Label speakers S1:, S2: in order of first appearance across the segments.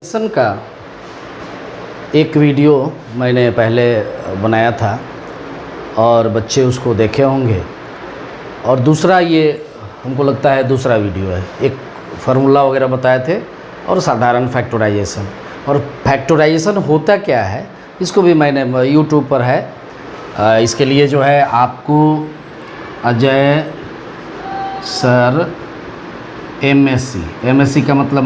S1: सन का एक वीडियो मैंने पहले बनाया था और बच्चे उसको देखे होंगे। और दूसरा ये हमको लगता है दूसरा वीडियो है। एक फार्मूला वगैरह बताए थे और साधारण फैक्टराइजेशन। और फैक्टराइजेशन होता क्या है इसको भी मैंने यूट्यूब पर है। इसके लिए जो है आपको अजय सर एमएससी का मतलब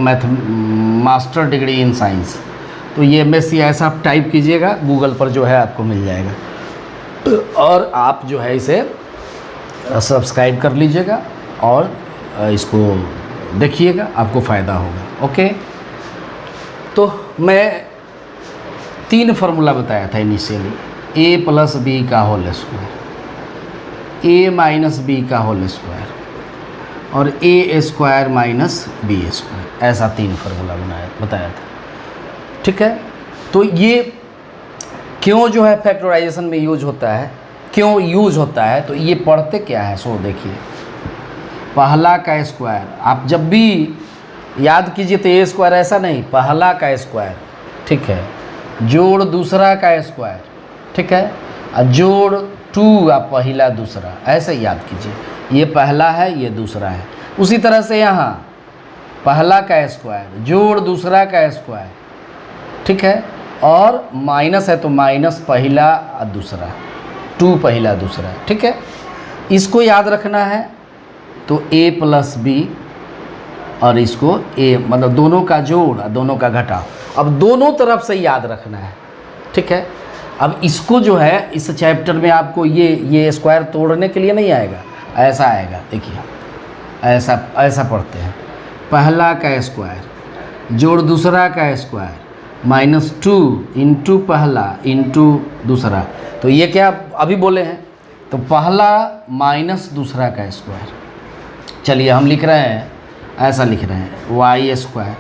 S1: मास्टर डिग्री इन साइंस, तो ये एमएससी ऐसा आप टाइप कीजिएगा गूगल पर जो है आपको मिल जाएगा। और आप जो है इसे सब्सक्राइब कर लीजिएगा और इसको देखिएगा, आपको फ़ायदा होगा। ओके, तो मैं 3 फार्मूला बताया था इनिशियली। a प्लस बी का whole square, a minus B का होल स्क्वायर और a square minus B square, ऐसा 3 फार्मूला बताया था। ठीक है, तो ये क्यों जो है फैक्टराइजेशन में यूज होता है, क्यों यूज होता है, तो ये पढ़ते क्या है सो देखिए। पहला का स्क्वायर आप जब भी याद कीजिए तो a स्क्वायर ऐसा नहीं, पहला का स्क्वायर, ठीक है, जोड़ दूसरा का स्क्वायर, ठीक है, और जोड़ 2 आप पहला दूसरा, ऐसे याद कीजिए। ये पहला है, ये दूसरा है। उसी तरह से यहाँ पहला का स्क्वायर जोड़ दूसरा का स्क्वायर, ठीक है, और माइनस है तो माइनस पहला और दूसरा, 2 पहला दूसरा, ठीक है। इसको याद रखना है तो a प्लस बी और इसको a मतलब दोनों का जोड़ और दोनों का घटाव। अब दोनों तरफ से याद रखना है, ठीक है। अब इसको जो है इस चैप्टर में आपको ये स्क्वायर तोड़ने के लिए नहीं आएगा, ऐसा आएगा। देखिए ऐसा पढ़ते हैं, पहला का स्क्वायर जोड़ दूसरा का स्क्वायर माइनस 2 इंटू पहला इंटू दूसरा। तो ये क्या अभी बोले हैं, तो पहला माइनस दूसरा का स्क्वायर। चलिए हम लिख रहे हैं, ऐसा लिख रहे हैं, वाई स्क्वायर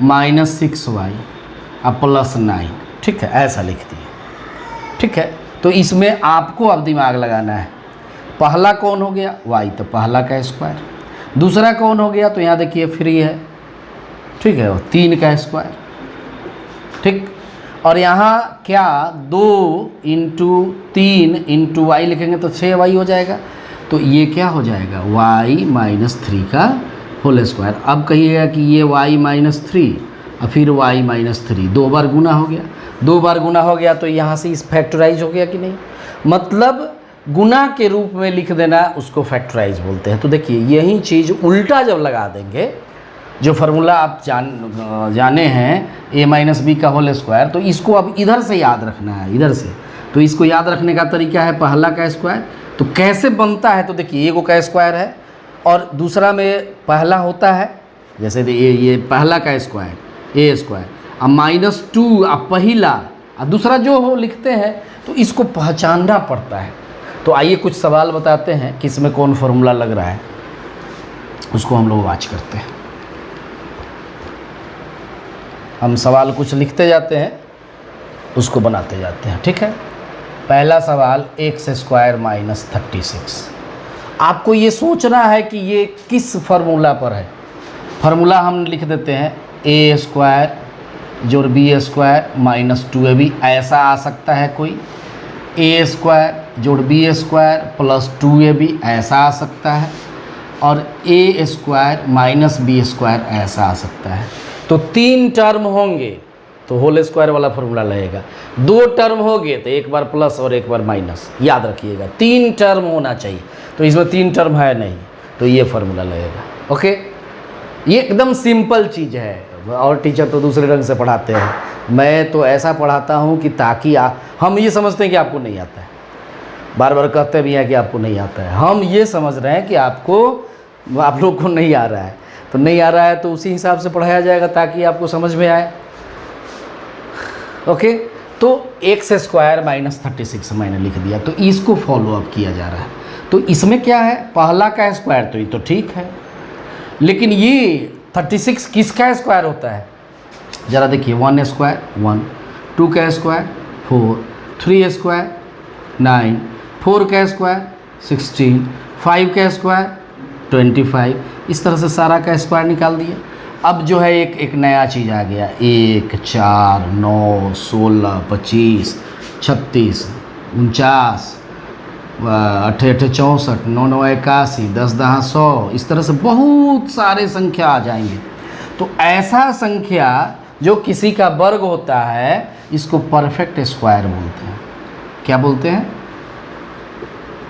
S1: माइनस 6y अब प्लस 9, ठीक है, ऐसा लिख दिए। ठीक है, तो इसमें आपको अब दिमाग लगाना है। पहला कौन हो गया y, तो पहला का स्क्वायर। दूसरा कौन हो गया, तो यहाँ देखिए फ्री है, ठीक है, 3 का स्क्वायर, ठीक। और यहाँ क्या 2 इंटू 3 इंटू वाई लिखेंगे तो 6y हो जाएगा। तो ये क्या हो जाएगा, y माइनस 3 का होल स्क्वायर। अब कहिएगा कि ये y माइनस 3 और फिर y माइनस 3, 2 बार गुना हो गया। 2 बार गुना हो गया तो यहाँ से इस फैक्टराइज हो गया कि नहीं, मतलब गुना के रूप में लिख देना, उसको फैक्टराइज बोलते हैं। तो देखिए यही चीज़ उल्टा जब लगा देंगे, जो फार्मूला आप जाने हैं a माइनस बी का होल स्क्वायर, तो इसको अब इधर से याद रखना है, इधर से। तो इसको याद रखने का तरीका है पहला का स्क्वायर। तो कैसे बनता है, तो देखिए a का स्क्वायर है और दूसरा में पहला होता है, जैसे ये पहला का स्क्वायर a स्क्वायर, अब माइनस 2 अब पहला और दूसरा जो हो लिखते हैं, तो इसको पहचानना पड़ता है। तो आइए कुछ सवाल बताते हैं कि इसमें कौन फार्मूला लग रहा है, उसको हम लोग वाच करते हैं। हम सवाल कुछ लिखते जाते हैं, उसको बनाते जाते हैं, ठीक है। पहला सवाल x स्क्वायर माइनस 36। आपको ये सोचना है कि ये किस फार्मूला पर है। फार्मूला हम लिख देते हैं a स्क्वायर जोड़ बी स्क्वायर माइनस 2ab, ऐसा आ सकता है कोई। a स्क्वायर जोड़ बी स्क्वायर प्लस 2ab, ऐसा आ सकता है। और a square minus B square, ऐसा आ सकता है। तो 3 टर्म होंगे तो होल स्क्वायर वाला फार्मूला लगेगा। 2 टर्म हो गए तो एक बार प्लस और एक बार माइनस, याद रखिएगा 3 टर्म होना चाहिए। तो इसमें 3 टर्म है नहीं, तो ये फार्मूला लगेगा। ओके, ये एकदम सिंपल चीज़ है। और टीचर तो दूसरे रंग से पढ़ाते हैं, मैं तो ऐसा पढ़ाता हूँ कि ताकि हम ये समझते हैं कि आपको नहीं आता है, बार बार कहते भी हैं कि आपको नहीं आता है। हम ये समझ रहे हैं कि आप लोग को नहीं आ रहा है, तो नहीं आ रहा है तो उसी हिसाब से पढ़ाया जाएगा ताकि आपको समझ में आए। ओके, तो x स्क्वायर माइनस 36 मैंने लिख दिया, तो इसको फॉलो अप किया जा रहा है। तो इसमें क्या है, पहला का स्क्वायर, तो ये तो ठीक है, लेकिन ये 36 किसका स्क्वायर होता है, ज़रा देखिए। 1 स्क्वायर 1, 2 का स्क्वायर 4, 3 स्क्वायर 9, 4 का स्क्वायर 16, 5 का स्क्वायर 25। इस तरह से सारा का स्क्वायर निकाल दिया। अब जो है एक नया चीज़ आ गया, 1 4 9 16 25 36 49 8 8 64 9 9 81 10 10 100, इस तरह से बहुत सारे संख्या आ जाएंगे। तो ऐसा संख्या जो किसी का वर्ग होता है इसको परफेक्ट स्क्वायर बोलते हैं। क्या बोलते हैं?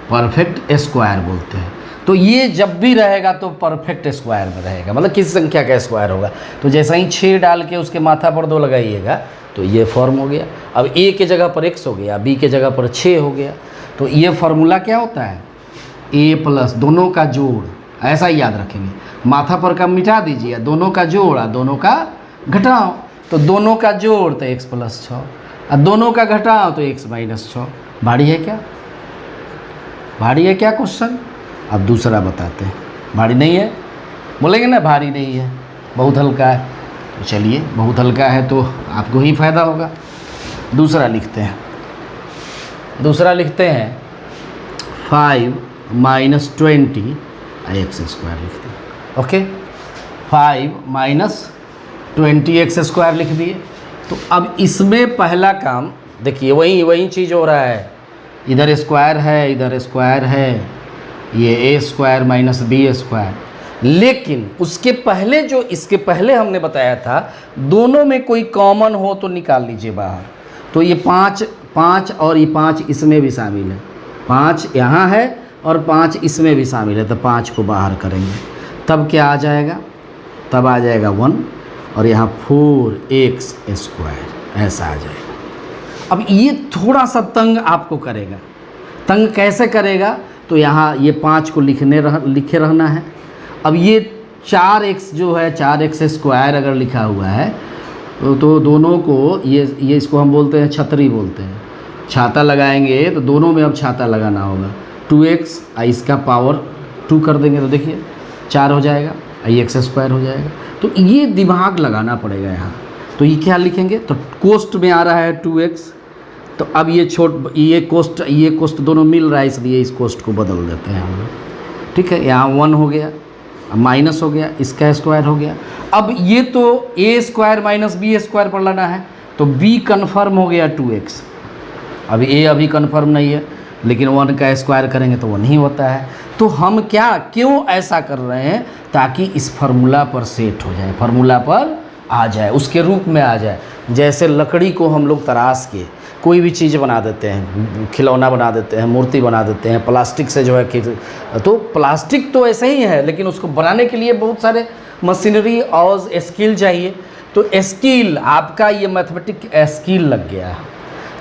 S1: परफेक्ट स्क्वायर बोलते हैं। तो ये जब भी रहेगा तो परफेक्ट स्क्वायर में रहेगा, मतलब किसी संख्या का स्क्वायर होगा। तो जैसा ही 6 डाल के उसके माथा पर 2 लगाइएगा तो ये फॉर्म हो गया। अब a के जगह पर x हो गया, b के जगह पर 6 हो गया। तो ये फार्मूला क्या होता है? a प्लस दोनों का जोड़, ऐसा ही याद रखेंगे। माथा पर का मिटा दीजिए, दोनों का जोड़ और दोनों का घटाओ। तो दोनों का जोड़ तो x प्लस 6 और दोनों का घटाओ तो x माइनस 6। भारी है क्या? भारी है क्या क्वेश्चन? अब दूसरा बताते हैं। भारी नहीं है? बोलेंगे ना भारी नहीं है, बहुत हल्का है। तो चलिए, बहुत हल्का है तो आपको ही फायदा होगा। दूसरा लिखते हैं। दूसरा लिखते हैं 5 माइनस 20 एक्स स्क्वायर लिखते हैं। ओके, 5 माइनस 20 एक्स स्क्वायर लिख दिए। तो अब इसमें पहला काम देखिए, वही चीज़ हो रहा है। इधर स्क्वायर है, इधर स्क्वायर है, ये ए स्क्वायर माइनस बी स्क्वायर। लेकिन उसके पहले जो इसके पहले हमने बताया था, दोनों में कोई कॉमन हो तो निकाल लीजिए बाहर। तो ये 5 और ये 5 इसमें भी शामिल है, 5 यहाँ है और 5 इसमें भी शामिल है। तो 5 को बाहर करेंगे तब क्या आ जाएगा? तब आ जाएगा 1 और यहाँ 4x स्क्वायर, ऐसा आ जाएगा। अब ये थोड़ा सा तंग आपको करेगा। तंग कैसे करेगा? तो यहाँ ये 5 को लिखे रहना है। अब ये 4x जो है, 4x स्क्वायर अगर लिखा हुआ है तो दोनों को ये इसको हम बोलते हैं छतरी बोलते हैं। छाता लगाएंगे तो दोनों में अब छाता लगाना होगा। 2x इसका पावर 2 कर देंगे तो देखिए 4 हो जाएगा, x स्क्वायर हो जाएगा। तो ये दिमाग लगाना पड़ेगा यहाँ। तो ये क्या लिखेंगे? तो कोष्ट में आ रहा है 2x, तो अब ये कोष्ट दोनों मिल रहा है, इसलिए इस कोष्ट को बदल देते हैं हम लोग। ठीक है, यहाँ 1 हो गया, माइनस हो गया, इसका स्क्वायर हो गया। अब ये तो a square minus B square पर लाना है, तो b कन्फर्म हो गया 2x। अब a अभी कन्फर्म नहीं है, लेकिन 1 का स्क्वायर करेंगे तो 1 ही होता है। तो हम क्यों ऐसा कर रहे हैं? ताकि इस फार्मूला पर सेट हो जाए, फार्मूला पर आ जाए, उसके रूप में आ जाए। जैसे लकड़ी को हम लोग तराश के कोई भी चीज़ बना देते हैं, खिलौना बना देते हैं, मूर्ति बना देते हैं, प्लास्टिक से जो है कि तो प्लास्टिक तो ऐसे ही है, लेकिन उसको बनाने के लिए बहुत सारे मशीनरी और स्किल चाहिए। तो स्किल आपका ये मैथमेटिक्स स्किल लग गया है।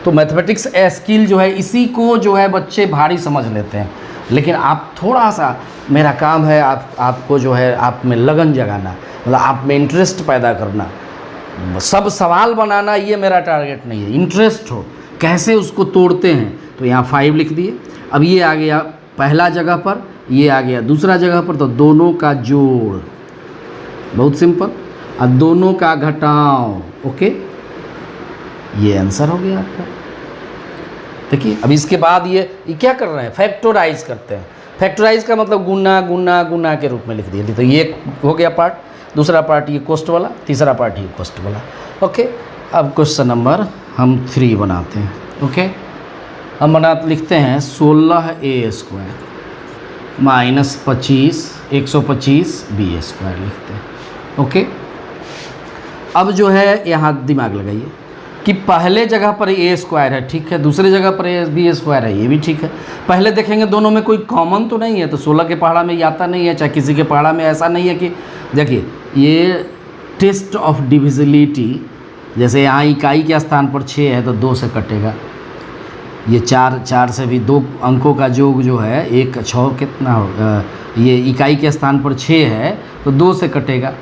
S1: तो मैथमेटिक्स स्किल जो है, इसी को जो है बच्चे भारी समझ लेते हैं। लेकिन आप थोड़ा सा, मेरा काम है आपको जो है आप में लगन जगाना, मतलब आप में इंटरेस्ट पैदा करना। सब सवाल बनाना ये मेरा टारगेट नहीं है, इंटरेस्ट हो कैसे उसको तोड़ते हैं। तो यहाँ 5 लिख दिए। अब ये आ गया पहला जगह पर, ये आ गया दूसरा जगह पर। तो दोनों का जोड़, बहुत सिंपल, और दोनों का घटाव। ओके, ये आंसर हो गया आपका। देखिए, अब इसके बाद ये क्या कर रहे हैं? फैक्टराइज करते हैं। फैक्टराइज का मतलब गुना गुना गुना के रूप में लिख दिया। तो ये हो गया पार्ट, दूसरा पार्ट ये कोष्ट वाला, तीसरा पार्ट ये कोष्ट वाला। ओके, अब क्वेश्चन नंबर हम 3 बनाते हैं। ओके, हम लिखते हैं 16a square minus 125 b square लिखते हैं। ओके, अब जो है यहाँ दिमाग लगाइए कि पहले जगह पर a स्क्वायर है, ठीक है, दूसरे जगह पर b स्क्वायर है, ये भी ठीक है। पहले देखेंगे दोनों में कोई कॉमन तो नहीं है। तो 16 के पहाड़ा में ये आता नहीं है, चाहे किसी के पहाड़ा में ऐसा नहीं है कि देखिए ये टेस्ट ऑफ डिविजिबिलिटी, जैसे यहाँ इकाई के स्थान पर 6 है तो 2 से कटेगा। ये 4 से भी 2 अंकों का योग जो है 1 6 कितना होगा? ये इकाई के स्थान पर 6 है तो 2 से कटेगा।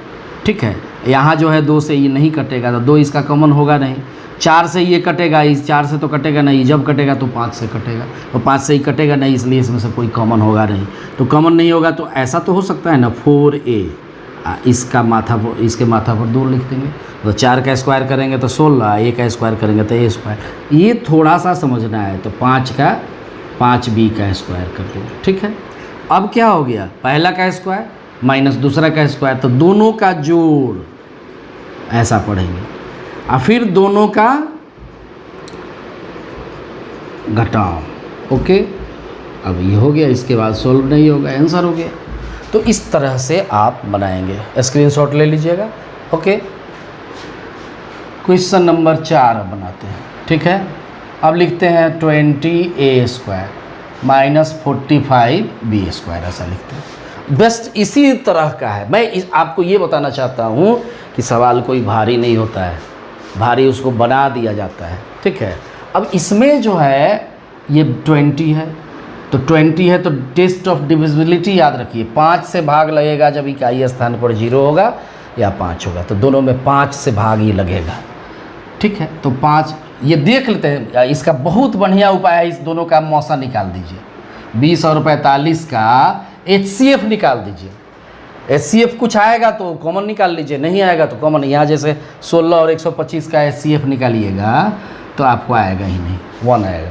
S1: ठीक है, यहाँ जो है 2 से ये नहीं कटेगा, तो 2 इसका कॉमन होगा नहीं। 4 से ये कटेगा, इस 4 से तो कटेगा नहीं, जब कटेगा तो 5 से कटेगा, तो 5 से ही कटेगा नहीं, इसलिए इसमें से कोई कॉमन होगा नहीं। तो कॉमन नहीं होगा तो ऐसा तो हो सकता है ना 4a, इसके माथा पर 2 लिख देंगे। तो 4 का स्क्वायर करेंगे तो 16, a का स्क्वायर करेंगे तो a स्क्वायर। ये थोड़ा सा समझना है। तो 5b का स्क्वायर कर देंगे। ठीक है, अब क्या हो गया? पहला का स्क्वायर माइनस दूसरा का स्क्वायर, तो दोनों का जोड़ ऐसा पढ़ेंगे और फिर दोनों का घटाओ। ओके, अब ये हो गया, इसके बाद सोल्व नहीं होगा, आंसर हो गया। तो इस तरह से आप बनाएंगे, स्क्रीनशॉट ले लीजिएगा। ओके, क्वेश्चन नंबर 4 बनाते हैं। ठीक है, अब लिखते हैं 20a² माइनस 45b², ऐसा लिखते हैं। बेस्ट इसी तरह का है। मैं आपको ये बताना चाहता हूँ कि सवाल कोई भारी नहीं होता है, भारी उसको बना दिया जाता है। ठीक है, अब इसमें जो है ये 20 है, तो 20 है तो टेस्ट ऑफ डिविजिबिलिटी याद रखिए, 5 से भाग लगेगा जब इकाई स्थान पर 0 होगा या 5 होगा, तो दोनों में 5 से भाग ही लगेगा। ठीक है, तो 5 ये देख लेते हैं, इसका बहुत बढ़िया उपाय है, इस दोनों का मौसा निकाल दीजिए। 20 और 45 का HCF निकाल दीजिए। HCF कुछ आएगा तो कॉमन निकाल लीजिए, नहीं आएगा तो कॉमन, यहाँ जैसे 16 और 125 का HCF निकालिएगा तो आपको आएगा ही नहीं, 1 आएगा।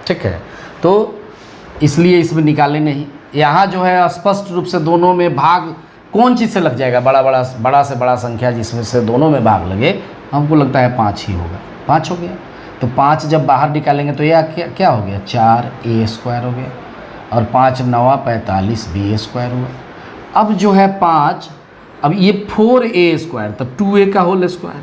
S1: ठीक है, तो इसलिए इसमें निकाले नहीं। यहाँ जो है स्पष्ट रूप से दोनों में भाग कौन चीज़ से लग जाएगा, बड़ा से बड़ा संख्या जिसमें से दोनों में भाग लगे, हमको लगता है 5 ही होगा। 5 हो गया, तो 5 जब बाहर निकालेंगे तो यह क्या हो गया, 4a² हो गया, और 5 9 45b² हुआ। अब जो है 5, अब ये 4a², तो 2a का होल स्क्वायर,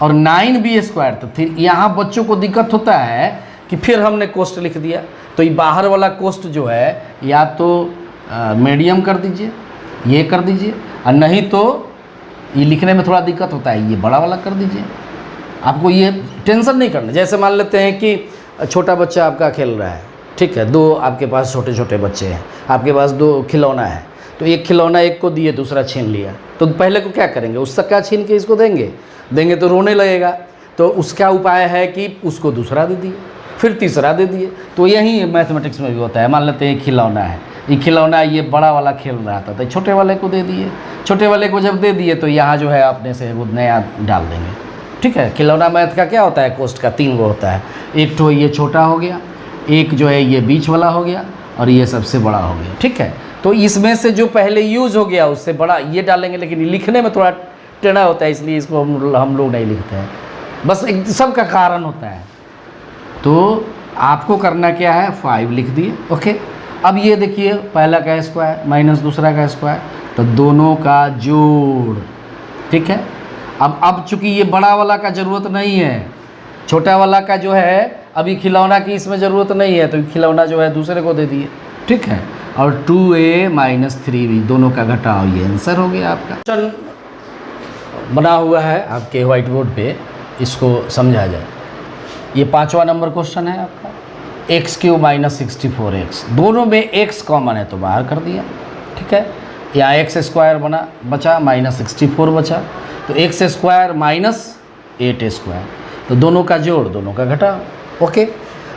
S1: और 9b², तो फिर यहाँ बच्चों को दिक्कत होता है कि फिर हमने कोष्ट लिख दिया, तो ये बाहर वाला कोष्ट जो है या तो मीडियम कर दीजिए, ये कर दीजिए, और नहीं तो ये लिखने में थोड़ा दिक्कत होता है, ये बड़ा वाला कर दीजिए। आपको ये टेंशन नहीं करना। जैसे मान लेते हैं कि छोटा बच्चा आपका खेल रहा है, ठीक है, 2 आपके पास छोटे छोटे बच्चे हैं, आपके पास 2 खिलौना है, तो एक खिलौना एक को दिए, दूसरा छीन लिया, तो पहले को क्या करेंगे, उसका क्या छीन के इसको देंगे तो रोने लगेगा। तो उसका उपाय है कि उसको दूसरा दे दिए, फिर तीसरा दे दिए। तो यही मैथमेटिक्स में भी होता है। मान लेते हैं खिलौना है, ये खिलौना ये बड़ा वाला खेल रहा था, तो छोटे वाले को दे दिए, छोटे वाले को जब दे दिए तो यहाँ जो है अपने से वो नया डाल देंगे। ठीक है, खिलौना मैथ का क्या होता है, कोष्ट का 3 गो होता है, एक तो ये छोटा हो गया, एक जो है ये बीच वाला हो गया, और ये सबसे बड़ा हो गया। ठीक है, तो इसमें से जो पहले यूज़ हो गया उससे बड़ा ये डालेंगे, लेकिन लिखने में थोड़ा टेढ़ा होता है, इसलिए इसको हम लोग नहीं लिखते हैं, बस एक सबका कारण होता है। तो आपको करना क्या है, 5 लिख दिए। ओके, अब ये देखिए, पहला का स्क्वायर माइनस दूसरा का स्क्वायर, तो दोनों का जोड़। ठीक है, अब चूँकि ये बड़ा वाला का ज़रूरत नहीं है, छोटा वाला का जो है अभी खिलौना की इसमें ज़रूरत नहीं है, तो खिलौना जो है दूसरे को दे दिए। ठीक है, और 2a - 3b दोनों का घटाओ, ये आंसर हो गया आपका। क्वेश्चन बना हुआ है आपके व्हाइट बोर्ड पे, इसको समझा जाए। ये 5वां नंबर क्वेश्चन है आपका। x³ - 64x, दोनों में x कॉमन है तो बाहर कर दिया। ठीक है, यहाँ x² बचा माइनस 64 बचा, तो x² - 8a², तो दोनों का जोड़, दोनों का घटाओ। ओके,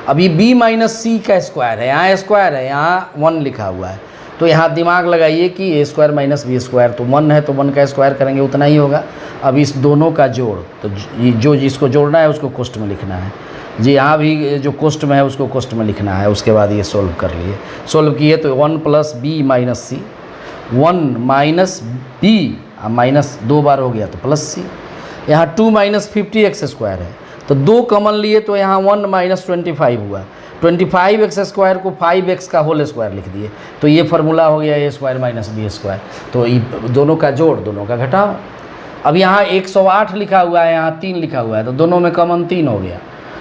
S1: अभी b - c का स्क्वायर है, यहाँ स्क्वायर है, यहाँ 1 लिखा हुआ है, तो यहाँ दिमाग लगाइए कि a² - b², तो 1 है तो 1 का स्क्वायर करेंगे उतना ही होगा। अब इस दोनों का जोड़, तो जो जिसको जोड़ना है उसको कोष्ट में लिखना है जी, यहाँ भी जो कोष्ट में है उसको कोष्ट में लिखना है। उसके बाद ये सोल्व कर लिए, सोल्व किए तो 1 + b - c, 1 - b माइनस 2 बार हो गया तो प्लस c। यहाँ 2 - 50x² है, तो 2 कॉमन लिए तो यहाँ 1 - 25 हुआ, 25x² को 5x का होल स्क्वायर लिख दिए, तो ये फार्मूला हो गया a² - b²। तो ये दोनों का जोड़, दोनों का घटाओ। अब यहाँ 108 लिखा हुआ है, यहाँ 3 लिखा हुआ है, तो दोनों में कॉमन 3 हो गया,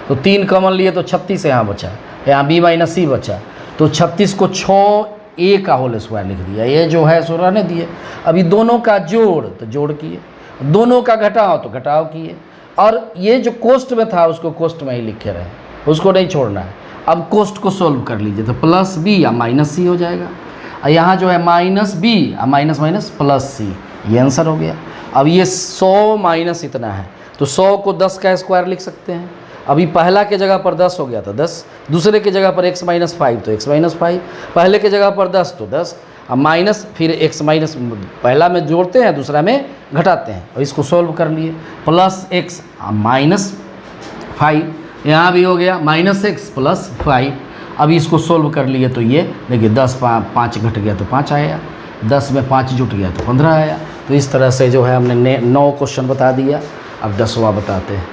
S1: तो 3 कॉमन लिए तो 36 यहाँ बचा, यहाँ b - c बचा, तो 36 को 6a का होल स्क्वायर लिख दिया, ये जो है सो रहने दिए। अभी दोनों का जोड़, तो जोड़ किए, दोनों का घटाओ तो घटाओ किए, और ये जो कोष्ट में था उसको कोष्ट में ही लिखे रहे, उसको नहीं छोड़ना है। अब कोष्ट को सोल्व कर लीजिए, तो प्लस b या माइनस c हो जाएगा, और यहाँ जो है minus b minus plus c, ये आंसर हो गया। अब ये 100 माइनस इतना है, तो 100 को 10 का स्क्वायर लिख सकते हैं। अभी पहला के जगह पर 10 हो गया तो 10, दूसरे के जगह पर x - 5 तो x - 5, पहले के जगह पर 10 तो 10, अब माइनस फिर x माइनस, पहला में जोड़ते हैं दूसरा में घटाते हैं, और इसको सोल्व कर लिए, प्लस x - 5, यहाँ भी हो गया -x + 5। अब इसको सोल्व कर लिए तो ये देखिए 10 5 घट गया तो 5 आया, 10 में 5 जुट गया तो 15 आया। तो इस तरह से जो है हमने 9 क्वेश्चन बता दिया। अब 10वां बताते हैं।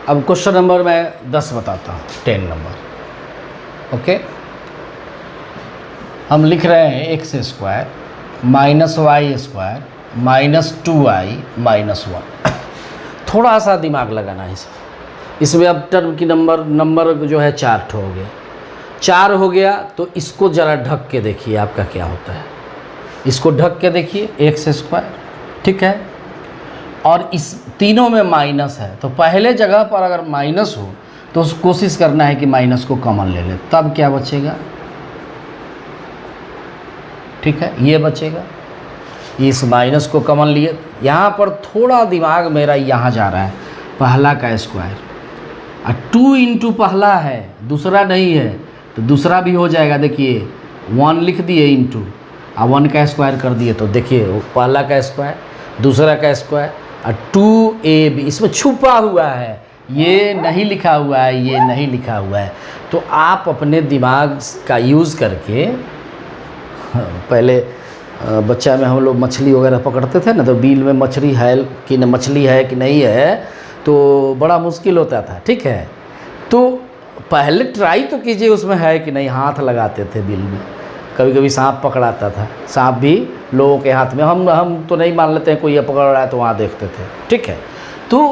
S1: अब क्वेश्चन नंबर मैं 10 बताता हूँ, 10 नंबर। ओके, हम लिख रहे हैं X square minus Y square minus 2i minus 1। थोड़ा सा दिमाग लगाना है इसमें। अब टर्म की नंबर जो है 4 हो गया। 4 हो गया तो इसको ज़रा ढक के देखिए आपका क्या होता है। इसको ढक के देखिए एक्स स्क्वायर, ठीक है। और इस तीनों में माइनस है, तो पहले जगह पर अगर माइनस हो तो कोशिश करना है कि माइनस को कॉमन ले ले, तब क्या बचेगा, ठीक है, ये बचेगा। इस माइनस को कॉमन लिए, यहाँ पर थोड़ा दिमाग मेरा यहाँ जा रहा है। पहला का स्क्वायर और 2 इंटू पहला है, दूसरा नहीं है, तो दूसरा भी हो जाएगा। देखिए 1 लिख दिए इंटू और 1 का स्क्वायर कर दिए, तो देखिए वो पहला का स्क्वायर, दूसरा का स्क्वायर और 2ab इसमें छुपा हुआ है, ये नहीं लिखा हुआ है, ये नहीं लिखा हुआ है। तो आप अपने दिमाग का यूज़ करके, पहले बच्चा में हम लोग मछली वगैरह पकड़ते थे ना, तो बिल में मछली है कि नहीं है, तो बड़ा मुश्किल होता था, ठीक है। तो पहले ट्राई तो कीजिए उसमें है कि नहीं, हाथ लगाते थे बिल में। कभी कभी सांप पकड़ाता था, सांप भी लोगों के हाथ में, हम तो नहीं मान लेते हैं कोई ये पकड़ रहा है तो वहाँ देखते थे, ठीक है। तो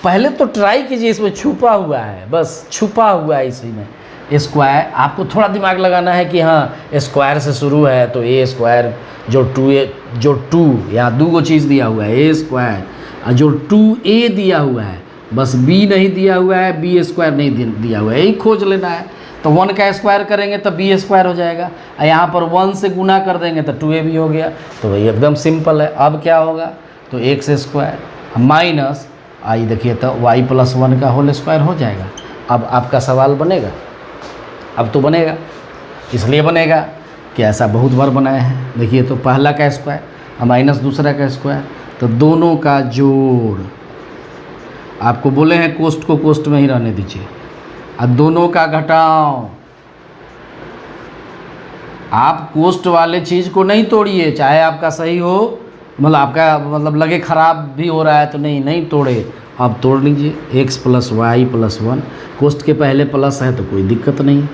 S1: पहले तो ट्राई कीजिए, इसमें छुपा हुआ है, बस छुपा हुआ है इसी में स्क्वायर। आपको थोड़ा दिमाग लगाना है कि हाँ स्क्वायर से शुरू है, तो ए स्क्वायर जो 2 यहाँ 2 चीज़ दिया हुआ है, ए स्क्वायर और जो 2a दिया हुआ है, बस b नहीं दिया हुआ है, b स्क्वायर नहीं दिया हुआ है, यही खोज लेना है। तो 1 का स्क्वायर करेंगे तो b स्क्वायर हो जाएगा, और यहाँ पर 1 से गुना कर देंगे तो 2a भी हो गया। तो वही एकदम सिंपल है। अब क्या होगा, तो एक्स स्क्वायर माइनस आई, देखिए तो y प्लस 1 का होल स्क्वायर हो जाएगा। अब आपका सवाल बनेगा, अब तो बनेगा, इसलिए बनेगा कि ऐसा बहुत बार बनाए हैं। देखिए तो पहला का स्क्वायर माइनस दूसरा का स्क्वायर, तो दोनों का जोड़, आपको बोले हैं कोष्ठ को कोष्ठ में ही रहने दीजिए, और दोनों का घटाओ। आप कोष्ठ वाले चीज़ को नहीं तोड़िए, चाहे आपका सही हो, मतलब आपका मतलब लगे ख़राब भी हो रहा है तो नहीं तोड़े, आप तोड़ लीजिए। x प्लस वाई प्लस 1, कोष्ठ के पहले प्लस है तो कोई दिक्कत नहीं,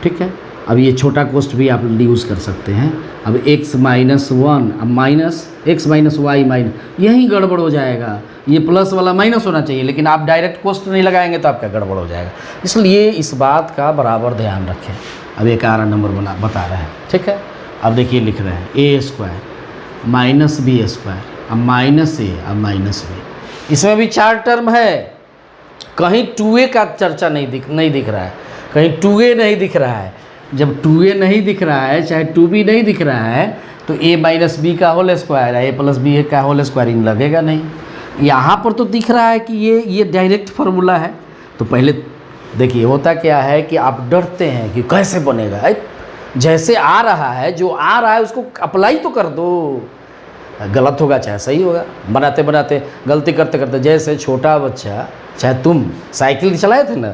S1: ठीक है। अब ये छोटा कोष्ठ भी आप यूज़ कर सकते हैं। अब x माइनस 1, अब minus x minus Y minus, यही गड़बड़ हो जाएगा। ये प्लस वाला माइनस होना चाहिए, लेकिन आप डायरेक्ट कोष्ठ नहीं लगाएंगे तो आपका गड़बड़ हो जाएगा। इसलिए इस बात का बराबर ध्यान रखें। अब एक 11 नंबर बता रहे हैं, ठीक है। अब देखिए लिख रहे हैं ए स्क्वायर माइनस बी स्क्वायर, अब माइनस ए, अब माइनस बी। इसमें भी 4 टर्म है, कहीं 2a का चर्चा नहीं दिख रहा है, कहीं 2a नहीं दिख रहा है। जब 2a नहीं दिख रहा है, चाहे 2b नहीं दिख रहा है, तो a माइनस बी का होल स्क्वायर है, a प्लस बी का होल स्क्वायर इन लगेगा नहीं। यहाँ पर तो दिख रहा है कि ये डायरेक्ट फार्मूला है। तो पहले देखिए होता क्या है कि आप डरते हैं कि कैसे बनेगा, जैसे आ रहा है, जो आ रहा है उसको अप्लाई तो कर दो, गलत होगा चाहे सही होगा। बनाते बनाते गलती करते करते, जैसे छोटा बच्चा, चाहे तुम साइकिल चलाए थे ना,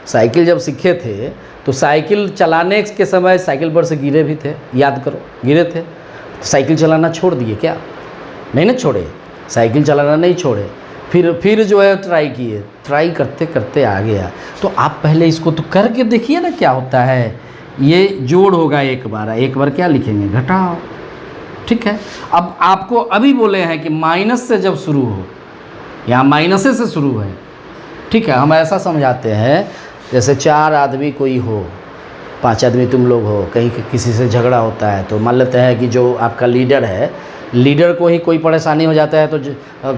S1: साइकिल जब सीखे थे तो साइकिल चलाने के समय साइकिल पर से गिरे भी थे, याद करो, गिरे थे, साइकिल चलाना छोड़ दिए क्या? नहीं ना छोड़े, साइकिल चलाना नहीं छोड़े, फिर जो है ट्राई किए, ट्राई करते करते आ गया। तो आप पहले इसको तो करके देखिए ना क्या होता है। ये जोड़ होगा एक बार क्या लिखेंगे, घटाओ, ठीक है। अब आपको अभी बोले हैं कि माइनस से जब शुरू हो, यहाँ माइनस से शुरू है, ठीक है। हम ऐसा समझाते हैं जैसे 4 आदमी कोई हो, 5 आदमी तुम लोग हो, कहीं किसी से झगड़ा होता है, तो मान लेते हैं कि जो आपका लीडर है, लीडर को ही कोई परेशानी हो जाता है तो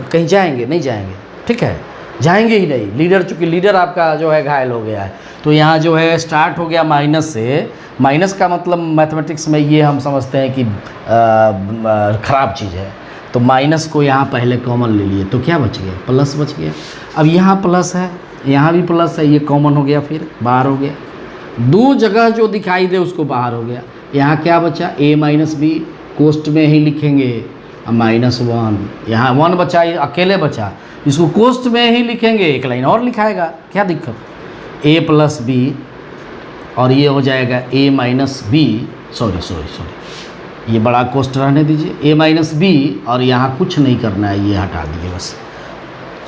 S1: कहीं जाएंगे नहीं जाएंगे, ठीक है, जाएंगे ही नहीं। लीडर, चूँकि लीडर आपका जो है घायल हो गया है, तो यहाँ जो है स्टार्ट हो गया माइनस से। माइनस का मतलब मैथमेटिक्स में ये हम समझते हैं कि ख़राब चीज़ है, तो माइनस को यहाँ पहले कॉमन ले लिए, तो क्या बच गया, प्लस बच गया। अब यहाँ प्लस है, यहाँ भी प्लस है, ये कॉमन हो गया, फिर बाहर हो गया। 2 जगह जो दिखाई दे उसको बाहर हो गया। यहाँ क्या बचा, a माइनस बी, कोष्ठ में ही लिखेंगे, माइनस 1, यहाँ 1 बचा, ये अकेले बचा, इसको कोष्ठ में ही लिखेंगे, एक लाइन और लिखाएगा, क्या दिक्कत, a प्लस बी, और ये हो जाएगा a माइनस बी, सॉरी ये बड़ा कोष्ठ रहने दीजिए, a माइनस बी, और यहाँ कुछ नहीं करना है, ये हटा दीजिए बस।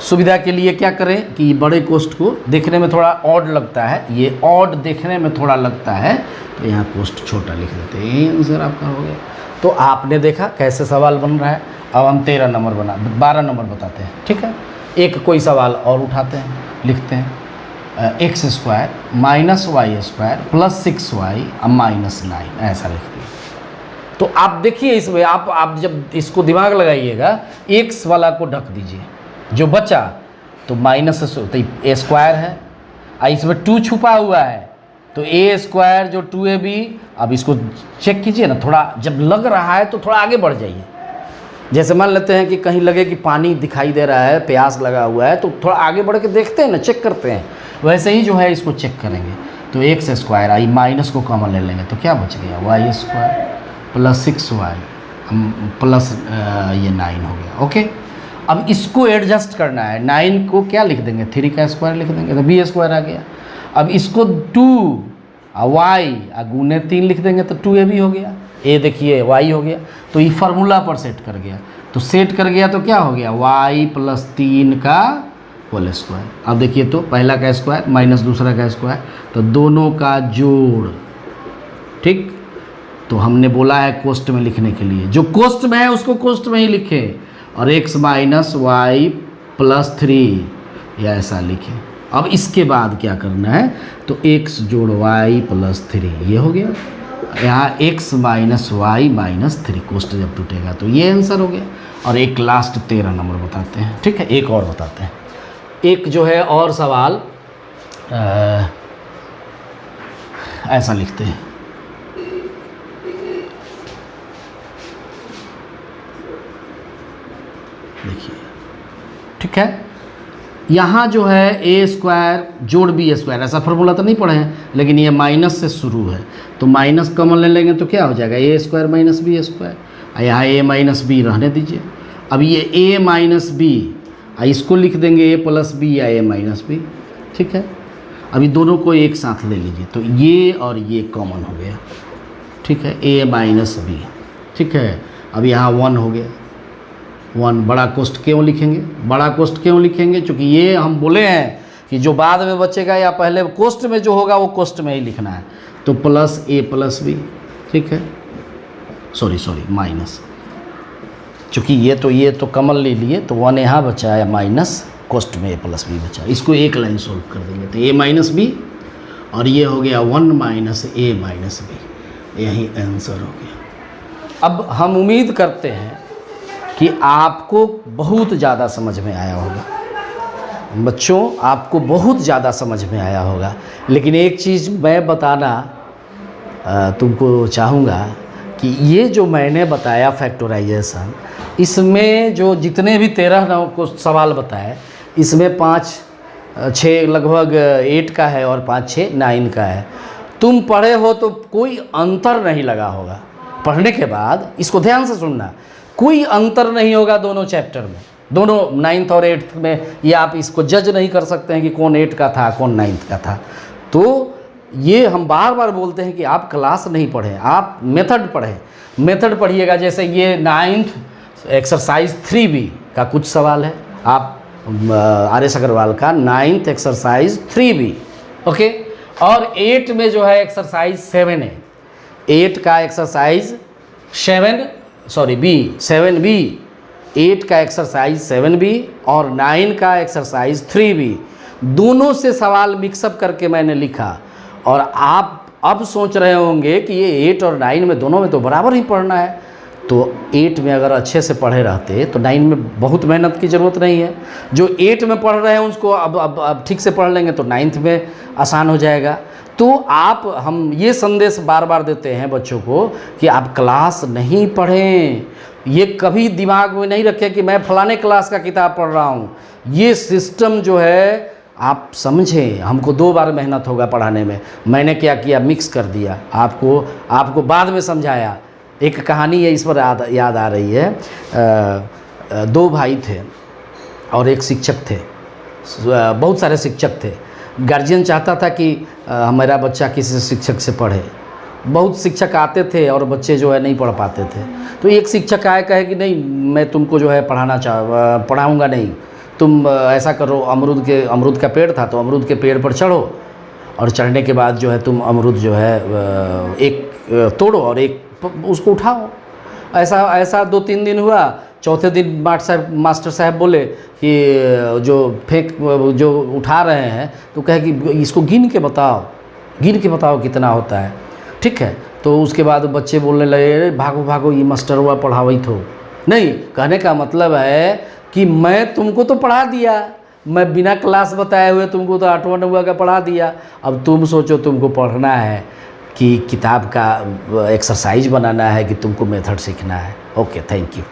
S1: सुविधा के लिए क्या करें कि बड़े कोष्ठ को देखने में थोड़ा ऑड लगता है, ये ऑड देखने में थोड़ा लगता है, तो यहाँ कोष्ठ छोटा लिख देते हैं, ये आंसर आपका हो गया। तो आपने देखा कैसे सवाल बन रहा है। अब हम 12 नंबर बताते हैं, ठीक है। एक कोई सवाल और उठाते हैं, लिखते हैं X square minus Y square plus 6y minus 9, ऐसा लिखते हैं। तो आप देखिए इसमें आप जब इसको दिमाग लगाइएगा, एक्स वाला को ढक दीजिए, जो बचा तो माइनस तो ए स्क्वायर है, इसमें 2 छुपा हुआ है, तो ए स्क्वायर जो 2ab। अब इसको चेक कीजिए ना, थोड़ा जब लग रहा है तो थोड़ा आगे बढ़ जाइए। जैसे मान लेते हैं कि कहीं लगे कि पानी दिखाई दे रहा है, प्यास लगा हुआ है, तो थोड़ा आगे बढ़ के देखते हैं ना, चेक करते हैं। वैसे ही जो है इसको चेक करेंगे। तो एक्स स्क्वायर, आई माइनस को कॉमन ले लेंगे, तो क्या बच गया, Y square plus 6y plus ये 9 हो गया। ओके, अब इसको एडजस्ट करना है, 9 को क्या लिख देंगे, 3 का स्क्वायर लिख देंगे, तो बी स्क्वायर आ गया। अब इसको 2y गुने 3 लिख देंगे, तो 2ab हो गया। ए देखिए y हो गया, तो ये फार्मूला पर सेट कर गया। तो सेट कर गया तो क्या हो गया, y प्लस 3 का होल स्क्वायर। अब देखिए तो पहला का स्क्वायर माइनस दूसरा का स्क्वायर, तो दोनों का जोड़, ठीक। तो हमने बोला है कोष्ठ में लिखने के लिए, जो कोष्ठ में है उसको कोष्ठ में ही लिखे, और x माइनस वाई प्लस 3 या ऐसा लिखे। अब इसके बाद क्या करना है, तो x जोड़ y प्लस 3 ये हो गया। यहाँ x माइनस वाई माइनस 3 कोष्ठ जब टूटेगा तो ये आंसर हो गया। और एक लास्ट 13 नंबर बताते हैं, ठीक है, एक और बताते हैं। एक जो है और सवाल ऐसा लिखते हैं, देखिए, ठीक है। यहाँ जो है ए स्क्वायर जोड़ बी स्क्वायर, ऐसा फार्मूला तो नहीं पढ़े हैं, लेकिन ये माइनस से शुरू है, तो माइनस कॉमन ले लेंगे तो क्या हो जाएगा, ए स्क्वायर माइनस बी स्क्वायर। यहाँ ए माइनस बी रहने दीजिए। अब ये ए माइनस बी, इसको लिख देंगे ए प्लस बी या ए माइनस बी, ठीक है। अभी दोनों को एक साथ ले लीजिए, तो ये और ये कॉमन हो गया, ठीक है, ए माइनस बी, ठीक है। अब यहाँ 1 हो गया, 1 बड़ा कोष्ठ क्यों लिखेंगे, बड़ा कोष्ठ क्यों लिखेंगे, क्योंकि ये हम बोले हैं कि जो बाद में बचेगा या पहले कोष्ठ में जो होगा वो कोष्ठ में ही लिखना है। तो प्लस ए प्लस बी, ठीक है, सॉरी माइनस, चूँकि ये तो कॉमन ले लिए, तो 1 यहाँ बचा है, माइनस कोष्ठ में ए प्लस बी बचा। इसको एक लाइन सोल्व कर देंगे, तो ए माइनस बी, और ये हो गया 1 माइनस ए माइनस बी, यही आंसर हो गया। अब हम उम्मीद करते हैं कि आपको बहुत ज़्यादा समझ में आया होगा बच्चों, आपको बहुत ज़्यादा समझ में आया होगा। लेकिन एक चीज़ मैं बताना तुमको चाहूँगा कि ये जो मैंने बताया फैक्टराइजेशन, इसमें जो जितने भी 13 को सवाल बताए, इसमें 5-6 लगभग 8 का है और 5-6 9 का है। तुम पढ़े हो तो कोई अंतर नहीं लगा होगा, पढ़ने के बाद इसको ध्यान से सुनना, कोई अंतर नहीं होगा दोनों चैप्टर में, दोनों 9th और 8th में। ये आप इसको जज नहीं कर सकते हैं कि कौन 8 का था कौन 9th का था। तो ये हम बार बार बोलते हैं कि आप क्लास नहीं पढ़ें, आप मेथड पढ़ें, मेथड पढ़िएगा। जैसे ये 9th एक्सरसाइज 3B का कुछ सवाल है, आप आर.एस. अग्रवाल का 9th एक्सरसाइज 3B, ओके। और 8 में जो है एक्सरसाइज 7 है, 8 का एक्सरसाइज 7B, 8 का एक्सरसाइज 7B और 9 का एक्सरसाइज 3B, दोनों से सवाल मिक्सअप करके मैंने लिखा। और आप अब सोच रहे होंगे कि ये 8 और 9 में दोनों में तो बराबर ही पढ़ना है, तो 8 में अगर अच्छे से पढ़े रहते तो 9 में बहुत मेहनत की ज़रूरत नहीं है। जो 8 में पढ़ रहे हैं उसको अब ठीक से पढ़ लेंगे तो 9th में आसान हो जाएगा। तो हम ये संदेश बार बार देते हैं बच्चों को कि आप क्लास नहीं पढ़ें, ये कभी दिमाग में नहीं रखें कि मैं फलाने क्लास का किताब पढ़ रहा हूँ। ये सिस्टम जो है आप समझें, हमको 2 बार मेहनत होगा पढ़ाने में। मैंने क्या किया, मिक्स कर दिया, आपको बाद में समझाया। एक कहानी है इस पर याद आ रही है। 2 भाई थे और एक शिक्षक थे, बहुत सारे शिक्षक थे। गार्जियन चाहता था कि हमारा बच्चा किसी शिक्षक से पढ़े, बहुत शिक्षक आते थे और बच्चे जो है नहीं पढ़ पाते थे। तो एक शिक्षक आए कहे कि नहीं, मैं तुमको जो है पढ़ाऊँगा नहीं, तुम ऐसा करो, अमरूद का पेड़ था, तो अमरूद के पेड़ पर चढ़ो और चढ़ने के बाद जो है तुम अमरूद जो है एक तोड़ो और एक उसको उठाओ। ऐसा 2-3 दिन हुआ। चौथे दिन मास्टर साहब बोले कि जो उठा रहे हैं तो कहे कि इसको गिन के बताओ कितना होता है। ठीक है, तो उसके बाद बच्चे बोलने लगे, अरे भागो भागो, ये मास्टरवा पढ़ावई थो। नहीं, कहने का मतलब है कि मैं तुमको तो पढ़ा दिया, मैं बिना क्लास बताए हुए तुमको तो 8वां 9वां का पढ़ा दिया। अब तुम सोचो तुमको पढ़ना है कि किताब का एक्सरसाइज बनाना है कि तुमको मेथड सीखना है। Okay, thank you.